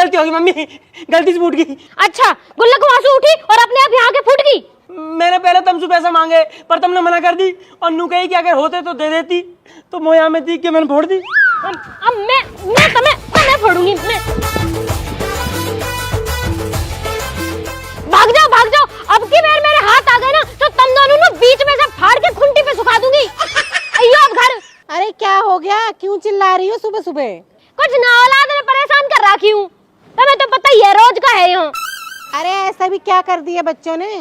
गलती होगी मम्मी, गलती से फूट गई। अच्छा, गुल्लक वासु उठी और अपने आप यहाँ के फूट गई। मैंने पहले तुमसे पैसा मांगे पर तुमने मना कर दी और नू कही कि अगर होते तो दे देती, तो मोया में थी कि मैंने फोड़ दी। अब मैं तुम्हें फोड़ूंगी। भाग जाओ, अब की बार मेरे हाथ आ गए ना तो तुम दोनों ना बीच में से फाड़ के खूंटी पे सुखा दूंगी। अयो अब घर। अरे क्या हो गया, क्यों चिल्ला रही हो सुबह सुबह? कुछ ना, औलाद ने परेशान कर रखी हूँ, तुम्हें तो पता ही है रोज का है यहाँ। अरे ऐसा भी क्या कर दिया बच्चों ने,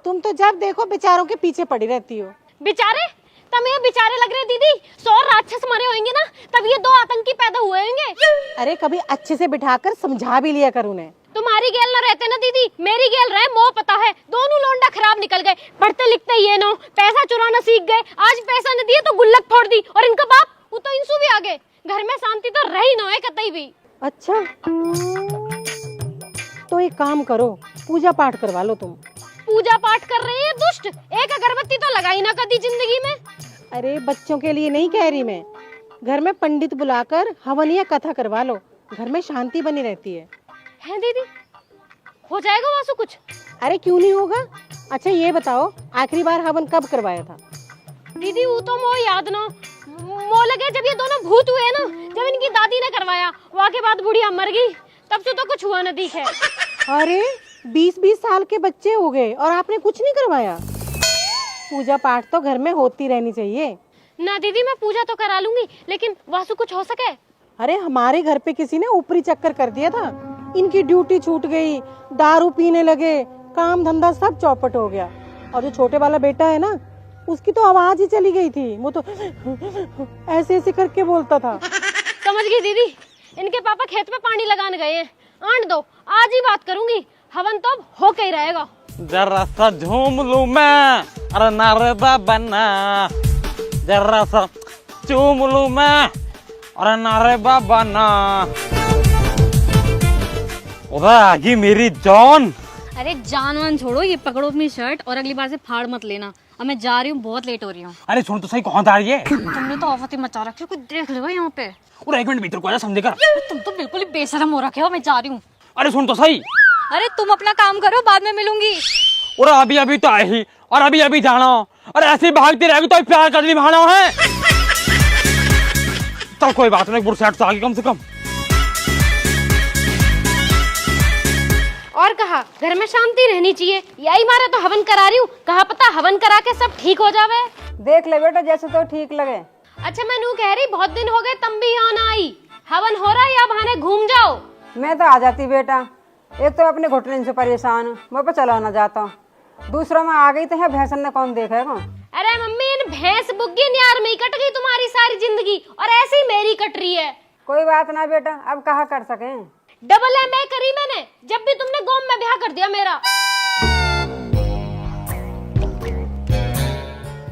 तुम तो जब देखो बेचारों के पीछे पड़ी रहती हो। बेचारे? तुम ये बेचारे लग रहे दीदी, 100 राक्षस मरे होंगे ना तब ये 2 आतंकी पैदा हुए होंगे। अरे कभी अच्छे से बिठाकर समझा भी लिया कर उन्हें। तुम्हारी गेल न रहते ना दीदी, मेरी गेल रहे, मोह पता है। दोनों लोंडा खराब निकल गए, पढ़ते लिखते ये नो, पैसा चुराना सीख गए। आज पैसा न दिए तो गुल्लक फोड़ दी, और इनका बाप वो तो इंसू भी आ गए। घर में शांति तो रही न है कतई भी। अच्छा तो एक काम करो, पूजा पाठ करवा लो तुम। पूजा पाठ कर रही है दुष्ट, एक अगरबत्ती तो लगाई ना कभी जिंदगी में। अरे बच्चों के लिए नहीं कह रही मैं, घर में पंडित बुलाकर हवन या कथा करवा लो, घर में शांति बनी रहती है। हैं दीदी, हो जाएगा वासु कुछ? अरे क्यों नहीं होगा। अच्छा ये बताओ, आखिरी बार हवन कब करवाया था? दीदी वो तो मोह याद ना, मोह लगे जब ये दोनों भूत हुए ना, जब इनकी दादी ने करवाया, वहाँ के बाद बुढ़िया मर गई, तब से तो कुछ हुआ न दिखे। अरे 20-20 साल के बच्चे हो गए और आपने कुछ नहीं करवाया? पूजा पाठ तो घर में होती रहनी चाहिए ना दीदी, मैं पूजा तो करा लूंगी, लेकिन वासु कुछ हो सके। अरे हमारे घर पे किसी ने ऊपरी चक्कर कर दिया था, इनकी ड्यूटी छूट गई, दारू पीने लगे, काम धंधा सब चौपट हो गया। और जो छोटे वाला बेटा है ना, उसकी तो आवाज ही चली गई थी, वो तो ऐसे ऐसे करके बोलता था। समझ गई दीदी, इनके पापा खेत में पानी लगाने गए हैं। आंट दो, आज ही बात करूंगी, हवन तो हो के ही रहेगा। जरा सा झूम लूं मैं, अरे नारदा बना, जरा सा चूम लूं मैं, अरे नारदा बना। उधर आगी मेरी जॉन। अरे जान वान छोड़ो, ये पकड़ो अपनी शर्ट और अगली बार से फाड़ मत लेना। अब मैं जा रही हूँ, बहुत लेट हो रही हूँ। अरे सुन तो सही, कौन आ रही है? तुमने तो आफत ही मचा रखी है, कोई देख लेगा यहाँ पे। और 1 मिनट भीतर को आजा, समझे कर। तुम तो बिल्कुल ही बेशरम हो रखे हो, मैं जा रही हूँ। अरे सुन तो सही। अरे तुम अपना काम करो, बाद में मिलूंगी। और अभी अभी तो आई ही, और अभी अभी जाना। और ऐसे ही भागती रहेगी तो प्यार कर निभाना है। चल कोई बात नहीं, बुरसेट तो आगे कम से कम। और कहा घर में शांति रहनी चाहिए, यही मारे तो हवन करा रही हूँ, कहा पता हवन करा के सब ठीक हो जावे। देख ले बेटा, जैसे तो ठीक लगे। अच्छा मैं नू कह रही, बहुत दिन हो गए तुम भी यहाँ ना आई, हवन हो रहा है या बहाने घूम जाओ। मैं तो आ जाती बेटा, एक तो अपने घुटने से परेशान हूँ, मैं पे चला ना जाता हूँ, दूसरों में आ गई तो है भैंसन ने कौन देखेगा। अरे मम्मी, इन भैंस बुग्गी न्यार में ही कट गई तुम्हारी सारी जिंदगी, और ऐसे ही मेरी कट रही है। कोई बात ना बेटा, अब कहा कर सके। डबल MA करी मैंने, जब भी तुमने गोम में ब्याह कर दिया मेरा।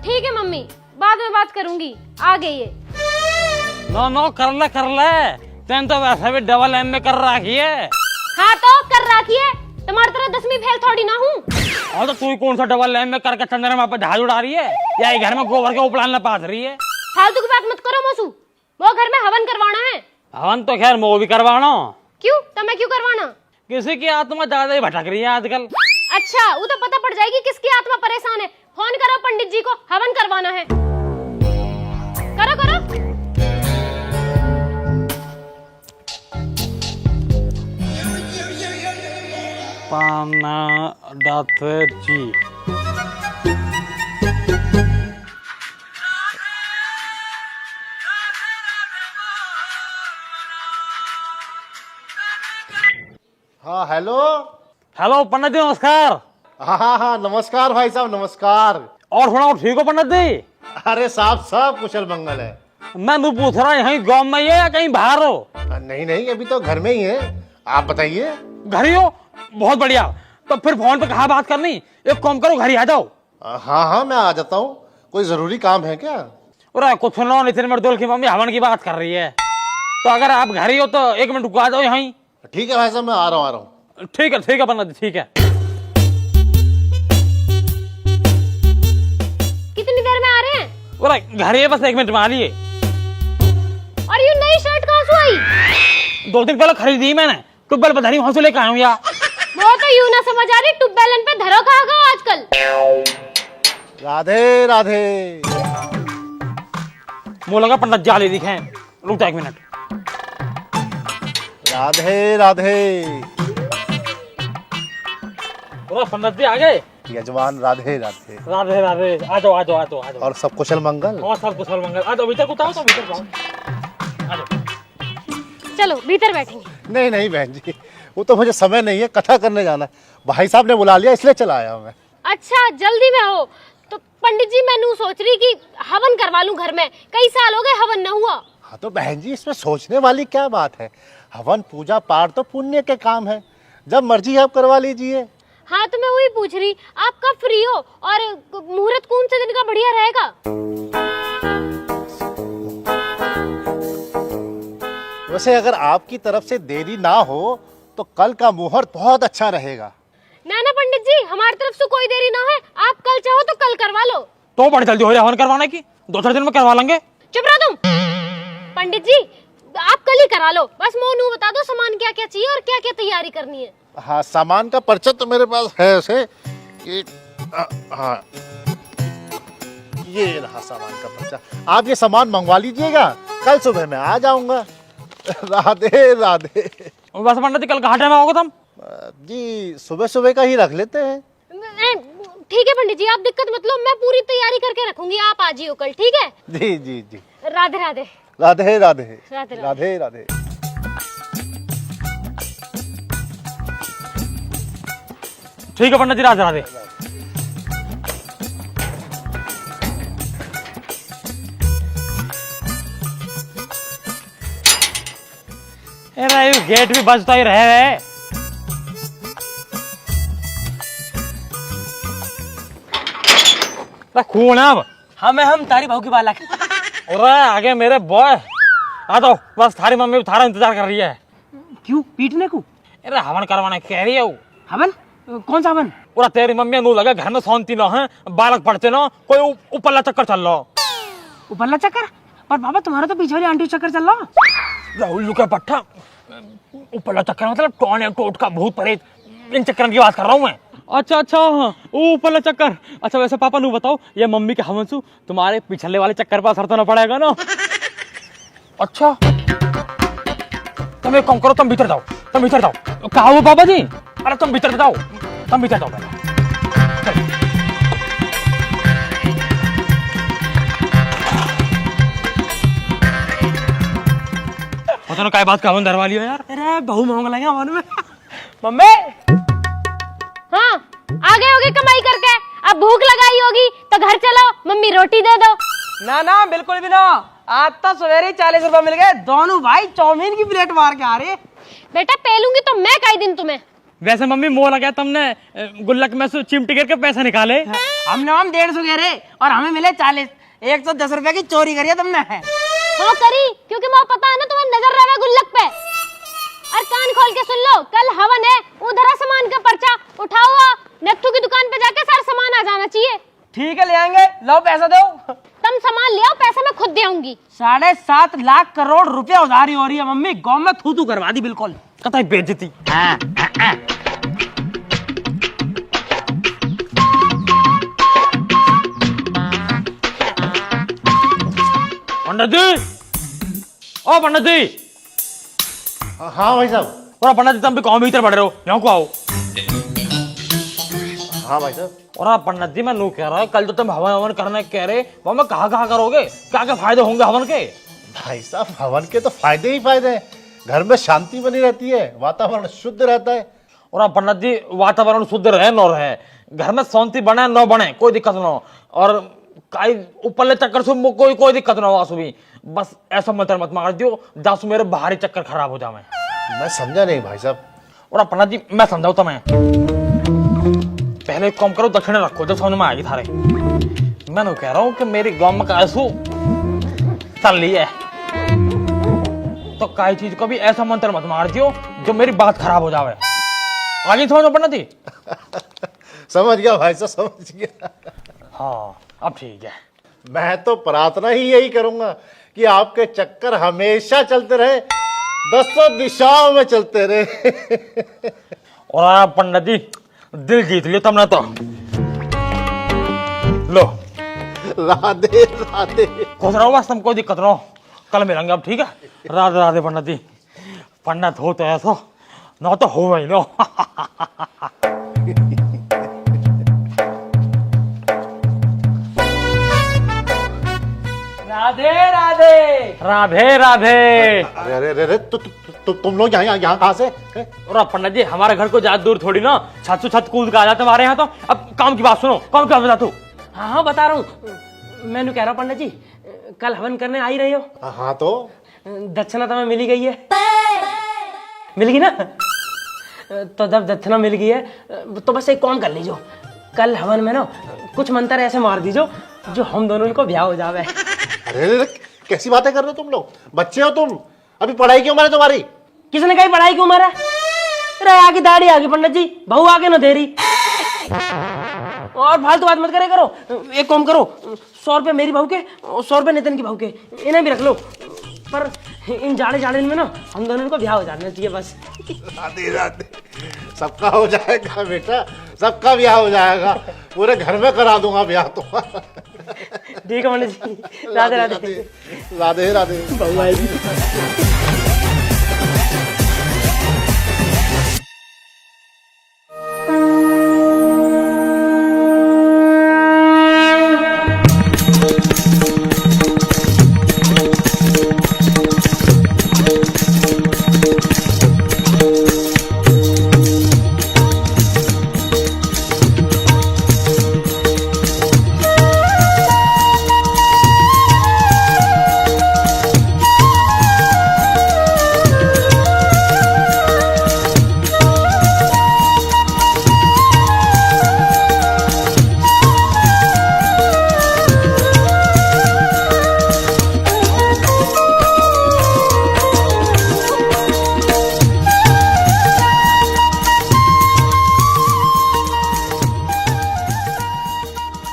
ठीक है मम्मी, बाद में बात करूंगी, आ गई है। नो कर ले, तेन तो वैसे भी डबल MA कर रखी है। हाँ तो कर रखी है, तुम्हारी तरह 10वीं फेल थोड़ी ना हूँ। और तो तू कौन सा डबल MA करके चंद्रमा पे ढाल उड़ा रही है, या घर में गोबर के उपलान न पास रही है? फालतू की बात मत करो मौसू, वो घर में हवन करवाना है। हवन तो खैर वो भी करवाना। क्यों, तुम्हें क्यों करवाना? किसी की आत्मा ज्यादा ही भटक रही है आजकल। अच्छा, वो तो पता पड़ जाएगी किसकी आत्मा परेशान है। फोन करो पंडित जी को, हवन करवाना है। करो करो। पाना दाते जी। हाँ हेलो। हेलो पंडित जी, नमस्कार। हाँ नमस्कार भाई साहब, नमस्कार। और सुनाओ, ठीक हो पंडित जी? अरे साहब सब कुशल मंगल है। मैं तो पूछ रहा यहीं गाँव में ही है या कहीं बाहर हो? नहीं अभी तो घर में ही है, आप बताइए। घर ही हो? बहुत बढ़िया। तो फिर फोन पे कहाँ बात करनी, एक काम करो घर ही आ जाओ। हाँ मैं आ जाता हूँ, कोई जरूरी काम है क्या? अरे कुछ सुन लो, नितिन मर्दुल की मम्मी हवन की बात कर रही है, तो अगर आप घर ही हो तो 1 मिनट रुको, आ जाओ यहीं। ठीक है भाई साहब, मैं आ रहा हूँ। ठीक है पंडित जी, ठीक है। कितनी देर में आ रहे हैं? अरे घर ही है, बस 1 मिनट में आ लिए। और ये नई शर्ट कहाँ से आई? 2 दिन पहले खरीदी मैंने, ट्यूबवेल पर धरी वहां से लेकर आया हूँ यार। वो तो यूं ना समझ आ रही, ट्यूबवेल पे धरो कहाँ गो आजकल। राधे राधे। मुँह लगा पंडित जाले दिखे। रुक जा 1 मिनट। राधे राधे। पंडित जी आ गए। यजमान राधे राधे। राधे राधे। आ जाओ आ जाओ आ जाओ आ जाओ। और सब कुशल मंगल। और सब कुशल मंगल। आ जाओ भीतर को उतारो, तो भीतर जाओ। आ जाओ। चलो भीतर बैठेंगे। नहीं नहीं बहन जी, वो तो मुझे समय नहीं है, कथा करने जाना है। भाई साहब ने बुला लिया इसलिए चला आया मैं। अच्छा जल्दी में हो तो पंडित जी, मैं सोच रही कि हवन करवा लूं घर में, कई साल हो गए हवन न हुआ। हाँ तो बहन जी, इसमें सोचने वाली क्या बात है। हवन पूजा पाठ तो पुण्य के काम है, जब मर्जी आप करवा लीजिए। हाँ तो मैं वही पूछ रही, आप कब फ्री हो और मुहूर्त कौन से दिन का बढ़िया रहेगा? वैसे अगर आपकी तरफ से देरी ना हो तो कल का मुहूर्त बहुत अच्छा रहेगा। ना पंडित जी, हमारी तरफ से कोई देरी ना है, आप कल चाहो तो कल करवा लो। तो बड़ी जल्दी हो रहा है हवन करवाने की, 2-4 दिन में करवा लेंगे। चुप रहो तुम। पंडित जी आप कल ही करा लो, बस मोनू बता दो सामान क्या क्या चाहिए और क्या क्या तैयारी करनी है। हाँ, सामान का पर्चा तो मेरे पास है ऐसे कि हाँ, ये रहा सामान का पर्चा। आप ये सामान मंगवा लीजिएगा, कल सुबह मैं आ जाऊंगा। राधे राधे। बस पंडित जी कल कहाँ टाइम आओगे तुम? जी सुबह सुबह का ही रख लेते हैं। ठीक है पंडित जी, आप दिक्कत मत लो, मैं पूरी तैयारी करके रखूंगी, आप आ जियो कल, ठीक है? जी जी जी। राधे राधे। राधे राधे। राधे राधे। राधे राधे। ठीक है पंडित जी, राधे राधे। अरे गेट भी बजता ही रहे। खून है अब। हम तारी भाव की बालक। अरे आगे मेरे बॉय आ जाओ, बस थारी मम्मी थारा इंतजार कर रही है। क्यों पीटने को? अरे हवन करवाने कह रही है वो। हवन? कौन सा हवन? पूरा तेरी मम्मी नू लगा घर में शांति ना है, बालक पढ़ते ना, कोई ऊपरला चक्कर चल रहा। ऊपरला चक्कर? पर बाबा तुम्हारा तो पीछे वाली आंटी चक्कर चल रहा। राहुल का पट्टा। ऊपरला चक्कर मतलब टोने टोट का भूत प्रेत, इन चक्कर की बात कर रहा हूँ मैं। अच्छा अच्छा ऊपरला चक्कर। अच्छा वैसे पापा नू बताओ, ये मम्मी के हवन से तुम्हारे पिछले वाले चक्कर पर असर तो ना पड़ेगा ना? अच्छा तुम एक काम करो, तुम भीतर जाओ, तुम भीतर जाओ। कहा वो पापा जी? अरे तुम भीतर जाओ, तुम भीतर जाओ पहले। तो काय बात का हवन धरवा लियो यार। अरे बहु मांग लगे हवन में। मम्मी हाँ आ गए होगे कमाई करके, अब भूख लगाई होगी तो घर चलो, मम्मी रोटी दे दो। ना बिल्कुल भी ना, आज तो सवेरे ही 40 रुपए मिल गए, दोनों भाई चाउमीन की प्लेट मार के आ रहे। बेटा पेलूंगी तो मैं कई दिन तुम्हें। वैसे मम्मी मोह लगा तुमने गुल्लक में से चिमटी करके पैसा निकाले। हमने हम 150 कह रहे और हमें मिले 40। 110 रुपए की चोरी करी है तुमने। हाँ करी, क्योंकि मुझे पता है ना तुम्हें नजर रहा है गुल्लक पे। और कान खोल के सुन लो, कल हवन है, उधर सामान का पर्चा उठाओ, नत्थू की दुकान पे जाके सारा सामान आ जाना चाहिए। ठीक है ले आएंगे, लो पैसा दो। तुम सामान ले आओ, पैसा मैं खुद दे आऊंगी। 7.5 लाख करोड़ रुपए उधारी हो रही है मम्मी, गाँव में थू करवा दी बिल्कुल। कतई बेइज्जती। पंडित जी, ओ पंडित जी। हाँ भाई साहब। और पंडित जी तुम भी कौन भीतर पड़ रहे हो, यहाँ को आओ। हाँ भाई साहब। और पंडित जी मैं नू कह रहा है, कल तो तुम हवन हवन करने कह रहे, वो मैं कहाँ करोगे, क्या क्या फायदे होंगे हवन के? भाई साहब हवन के तो फायदे ही फायदे हैं, घर में शांति बनी रहती है, वातावरण शुद्ध रहता है। और पंडित जी वातावरण शुद्ध रहे न रहे, घर में शांति बने न बने, कोई दिक्कत ना हो। और ऊपरले चक्कर से कोई दिक्कत ना हो आंसू भी, बस ऐसा मत मार दियो जासू मेरे बाहरी चक्कर खराब हो जाए। मैं समझा नहीं भाई साहब। और पंडित जी मैं समझाऊ तो मैं पहले एक काम करो, दक्षिण रखो, जब समझ में आएगी थारे। मैं तो कह रहा हूँ कि मेरी गांव में कैसू चल रही है, तो काई चीज को भी ऐसा मंत्र मत मार दियो जो मेरी बात खराब हो जावे। आगे समझो पंडित जी। समझ गया भाई साहब, समझ गया। हाँ अब ठीक है। मैं तो प्रार्थना ही यही करूंगा कि आपके चक्कर हमेशा चलते रहे, 10 दिशाओं में चलते रहे। और आप पंडित जी दिल जीत लिया तुमने तो। लो राधे राधे। खुश रहो, बस तुम कोई दिक्कत ना हो, कल मिलेंगे अब, ठीक है? राधे राधे पंडित जी। पंडित हो तो ऐसा, ना तो हो वही लो। राधे राधे। राधे राधे। अरे अरे अरे तुम लोग यहाँ कहाँ से? और पंडित जी हमारे घर को ज्यादा दूर थोड़ी ना, छत से छत कूद के आ जाते हमारे यहाँ तो। अब काम की बात सुनो, काम की बात बता तू। हाँ हाँ बता रहा हूँ। मैंने कह रहा हूँ पंडित जी, कल हवन करने आ ही रही हो? हाँ तो दक्षिणा तो मिल ही गई है। मिल गई ना? तो जब दक्षिणा मिल गई है तो बस एक काम कर लीजिए, कल हवन में ना कुछ मंत्र ऐसे मार दीजिए जो हम दोनों को ब्याह हो जावे। अरे अरे कैसी बातें कर रहे हो तुम लोग? बच्चे हो तुम, अभी पढ़ाई की उम्र है तुम्हारी। किसने कही पढ़ाई की उम्र है? अरे आगे दाढ़ी आगे पंडित जी, बहू आगे न दे रही। और फालतू बात मत करे करो। एक काम करो, 100 रुपये मेरी बहू के और 100 रुपये नितिन की बहू के, इन्हें भी रख लो। पर इन जाड़े में ना हम दोनों को ब्याह हो जाना चाहिए बस। राधे राधे। सबका हो जाएगा बेटा, सबका ब्याह हो जाएगा, पूरे घर में करा दूंगा ब्याह तो। ठीक है पंडित जी, राधे राधे। राधे राधे। बहू आएगी।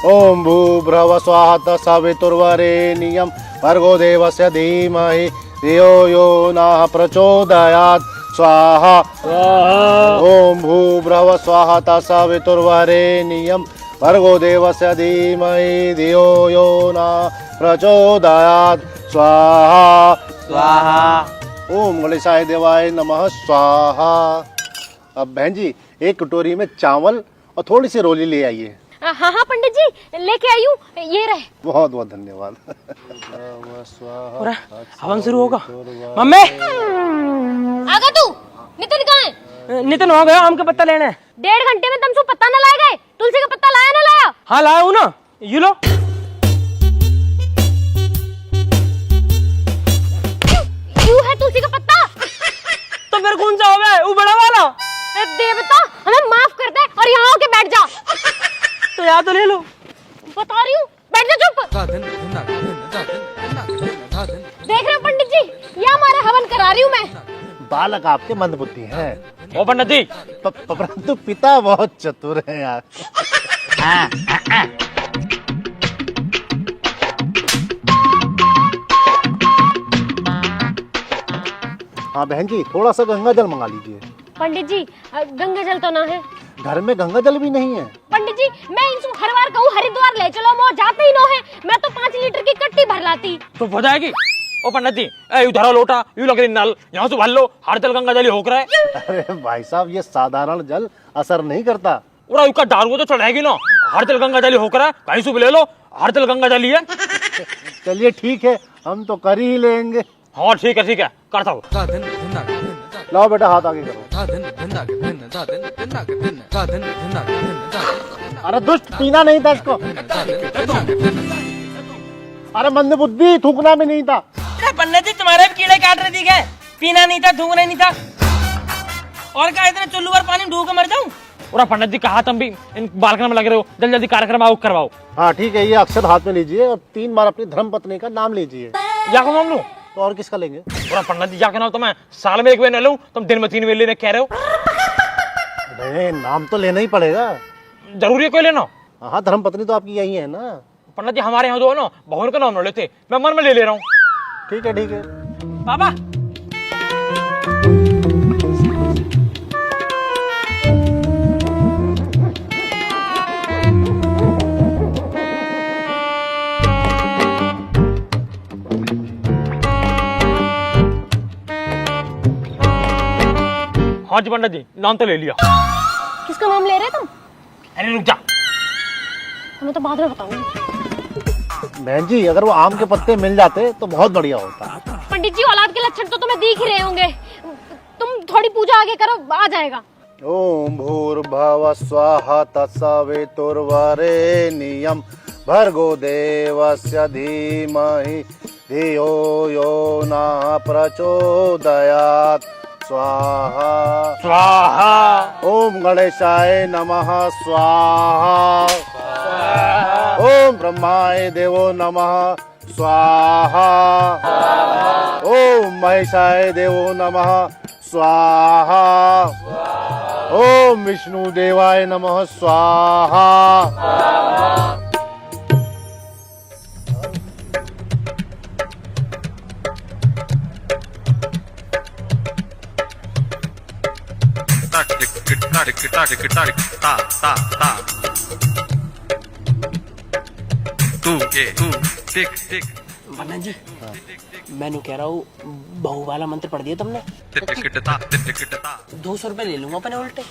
ओम भूर्भुवः स्वः सवितुर्वरेण्यं भर्गो देवस्य धीमहि धियो यो नः प्रचोदयात् स्वाहा। ओम भूर्भुवः स्वः सवितुर्वरेण्यं भर्गो देवस्य धीमहि धियो यो नः प्रचोदयात् स्वाहा स्वाहा। ओम गणेशाय देवाय नमः स्वाहा। अब बहन जी एक कटोरी में चावल और थोड़ी सी रोली ले आइए। हाँ हाँ पंडित जी लेके आई हूँ, ये रहे। बहुत बहुत धन्यवाद। और हवन शुरू होगा। मम्मी आगा तू, नितिन कहाँ है? नितिन हो गया, आम का पत्ता लेना है। 1.5 घंटे में तुमसे पत्ता न लाए गए? तुलसी का पत्ता लाया ना लाया? हाँ लाया हूँ ना, ये लो। क्यों है तुलसी का पत्ता? तो फिर कौन सा होगा? वो बड़ा वाला। देवता हमें माफ कर दे और यहाँ आके बैठ जा। तो यहाँ तो ले लो। बता रही हूँ, बैठ जा चुप। देख रहे हो पंडित जी, ये हमारा हवन करा रही हूँ मैं। बालक आपके मंदबुद्धि हैं। ओ पंडित जी परंतु पिता बहुत चतुर हैं यार। हाँ बहन जी थोड़ा सा गंगा जल मंगा लीजिए। पंडित जी गंगा जल तो ना है। घर में गंगा जल भी नहीं है। पंडित जी मैं इनसे हर बार कहूँ हरिद्वार ले चलो, वो जाते ही नो है। मैं तो 5 लीटर की कट्टी भर लाती। तो हो जाएगी। ओ पंडित जी उधर लोटा यू लग रही नल, यहाँ से भर लो, हर जल गंगा जल होकर है। अरे भाई साहब ये साधारण जल असर नहीं करता। और उसका दारू तो चढ़ाएगी ना, हर जल गंगा जल होकर है, कहीं से भी ले लो, हर जल गंगा जल ही है। चलिए ठीक है, हम तो कर ही लेंगे। हाँ ठीक है करता हूँ। लाओ बेटा हाथ आगे करो। अरे दुष्ट पीना नहीं था इसको। अरे मंदबुद्धि थूकना भी नहीं था। अरे पंडित जी तुम्हारे भी कीड़े काट रहे थे, पीना नहीं था, थूकना नहीं था। और क्या इतने चुल्लू पर पानी ढूक मर जाऊं? पूरा पंडित जी कहा तुम भी इन बालकन में लगे रहो, जल्दी जल्दी कार्यक्रम आओ करवाओ। हाँ ठीक है, ये अक्षर हाथ में लीजिए और 3 बार अपनी धर्म पत्नी का नाम लीजिए। या को नाम लूं? तो और किसका लेंगे? पूरा पंडित जी जाके नाम तो मैं साल में 1 बार न लूं, तुम दिन में 3 बार लेने कह रहे हो। नहीं नाम तो लेना ही पड़ेगा। जरूरी है कोई लेना? हाँ धर्म पत्नी तो आपकी यही है ना। पंडित जी हमारे यहाँ जो है ना बहुन का नाम न लेते, मैं मन में ले रहा हूँ। ठीक है पापा हाँ जी पंडित जी, नाम तो ले लिया। किसका नाम ले रहे तुम? अरे रुक जा। हमें तो बाद में बताऊंगी। बहन जी, अगर वो आम के पत्ते मिल जाते तो बहुत बढ़िया होता। पंडित जी, औलाद के लक्षण तो तुम्हें दिख ही रहे होंगे। तुम थोड़ी पूजा आगे करो, आ जाएगा। ओम भूर्भुवः स्वाहा तत्सवितुर्वरेण्यं भर्गो देवस्य धीमहि धियो यो न प्रचोदयात् स्वाहा स्वाहा। ओम गणेशाय नमः स्वाहा ओम ब्रह्माय देवो नमः स्वाहा ओम महेशाय देवो नमः स्वाहा ओम विष्णु देवाय नमः स्वाहा। वरना जी मैंने कह रहा हूँ बहू वाला मंत्र पढ़ दिया तुमने। 200 रुपए ले लूंगा अपने उल्टे।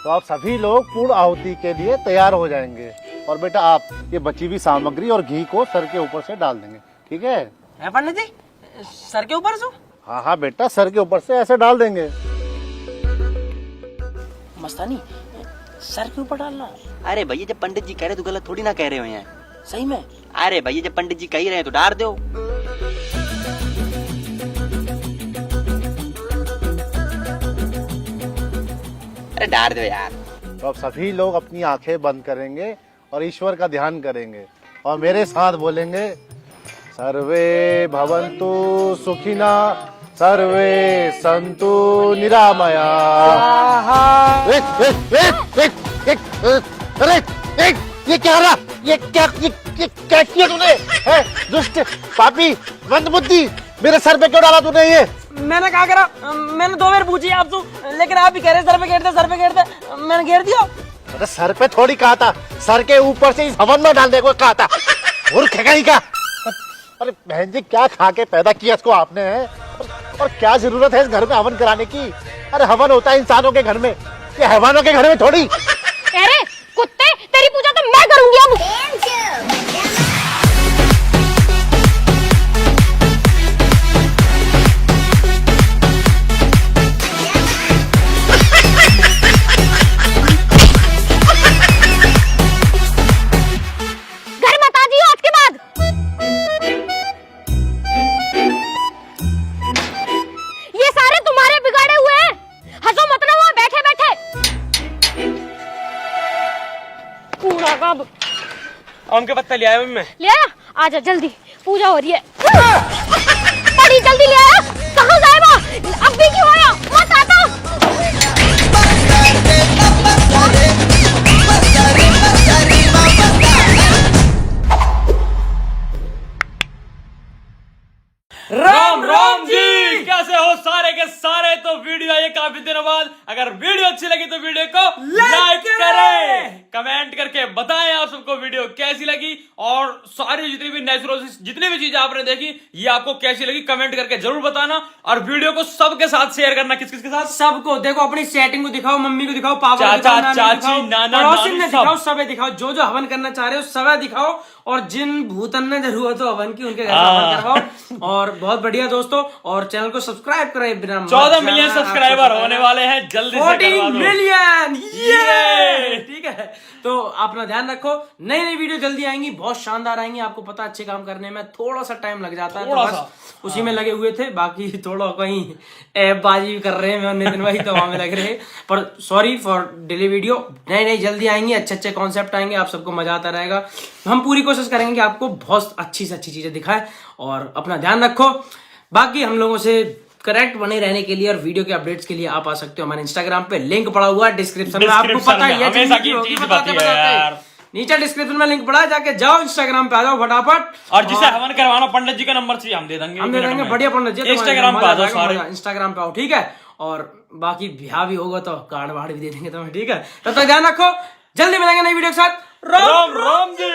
तो आप सभी लोग पूर्ण आहुति के लिए तैयार हो जाएंगे और बेटा आप ये बची हुई सामग्री और घी को सर के ऊपर से डाल देंगे, ठीक है? पंडित जी, सर के ऊपर से? हाँ हाँ बेटा, सर के ऊपर से ऐसे डाल देंगे। मस्तानी, सर के ऊपर डालना? अरे भैया जब पंडित जी कह रहे तो गलत थोड़ी ना कह रहे हो यहाँ। सही में? अरे भैया जब पंडित जी कह ही रहे हैं तो डाल दो। अरे डाल दो यार। तो अब सभी लोग अपनी आंखें बंद करेंगे और ईश्वर का ध्यान करेंगे और मेरे साथ बोलेंगे, सर्वे भवन्तु सुखिना सर्वे संतु निरामया। अरे ये क्या रहा? ये क्या किया तूने? दुष्ट पापी मंदबुद्धि, मेरे सर पे क्यों डाला तूने ये? मैंने क्या करा? मैंने 2 बार पूछी आपसे, लेकिन आप ही कह रहे सर पे घेरते, मैंने घेर दिया। अरे सर पे थोड़ी कहा था, सर के ऊपर से इस हवन में डालने को कहा था। मूर्ख है कहीं का। अरे बहन जी, क्या खा के पैदा किया इसको आपने है? और क्या जरूरत है इस घर में हवन कराने की? अरे हवन होता है इंसानों के घर में, ये हैवानों के घर में थोड़ी। अरे कुत्ते, तेरी पूजा तो मैं करूंगी अब। घर मत आ जियो आज के बाद। ये सारे तुम्हारे बिगाड़े हुए हैं। हंसो मत ना, वहां बैठे बैठे। कूड़ा कब आम के पत्ता ले आया मैं। ले आया? आजा जल्दी, पूजा हो रही है। बड़ी जल्दी ले आया। कहाँ गायब हो? अब भी क्यों आया? मत आता। राम राम जी, कैसे हो सारे के सारे? तो वीडियो आई काफी दिनों बाद। अगर वीडियो अच्छी लगी तो वीडियो को लाइक करें, कमेंट करके बताएं आप सबको वीडियो कैसी लगी, और सारी जितनी भी नेचुरल जितनी भी चीजें आपने देखी ये आपको कैसी लगी कमेंट करके जरूर बताना। और वीडियो को सबके साथ शेयर करना। किस किस के साथ? सबको। देखो अपनी सेटिंग को दिखाओ, मम्मी को दिखाओ, पापा को चाचा, दिखाओ, चाची, नाना, पड़ोसी नानी, ने सब। दिखाओ, सबे दिखाओ। जो जो हवन करना चाह रहे हो सबे दिखाओ, और जिन भूतन ने जरूरत हो हवन की उनके घर हवन करवाओ। और बहुत बढ़िया दोस्तों, और चैनल को सब्सक्राइब करें बिना 14 मिलियन सब्सक्राइबर होने वाले हैं, जल्दी से 14 मिलियन। ये ठीक है। तो अपना ध्यान रखो, नई नई वीडियो जल्दी आएंगी, बहुत शानदार आएंगी। आपको पता अच्छे काम करने में थोड़ा सा टाइम लग जाता है, तो बस उसी में लगे हुए थे। बाकी थोड़ा कहीं ऐप बाजी कर रहे हैं मैं और नितिन भाई, तो वहां में लग रहे हैं। पर सॉरी फॉर डिले वीडियो। नई नई जल्दी आएंगी, अच्छे अच्छे कॉन्सेप्ट आएंगे, आप सबको मजा आता रहेगा। हम पूरी कोशिश करेंगे कि आपको बहुत अच्छी से अच्छी चीजें दिखाएं। और अपना ध्यान रखो। बाकी हम लोगों से करेक्ट बने रहने के लिए और वीडियो के अपडेट्स के लिए आप आ सकते हो हमारे इंस्टाग्राम पे, लिंक पड़ा हुआ है डिस्क्रिप्शन में। आपको पता ही है हमेशा जिंदगी की होगी, चीज बताते बताती है बताते। यार। नीचे डिस्क्रिप्शन में लिंक पड़ा है, जाके जाओ इंस्टाग्राम पे आ जाओ फटाफट। और जिसे हवन करवाना पंडित जी का नंबर चाहिए हम दे देंगे, हम दे देंगे, बढ़िया पंडित जी। इंस्टाग्राम पे आ जाओ सारे, इंस्टाग्राम पे आओ, ठीक है। और बाकी ब्याह भी होगा तो कार्ड वार्ड भी दे देंगे तुम्हें, ठीक है। तब तक ध्यान रखो, जल्दी मिलेंगे नई वीडियो के साथ। राम राम जी।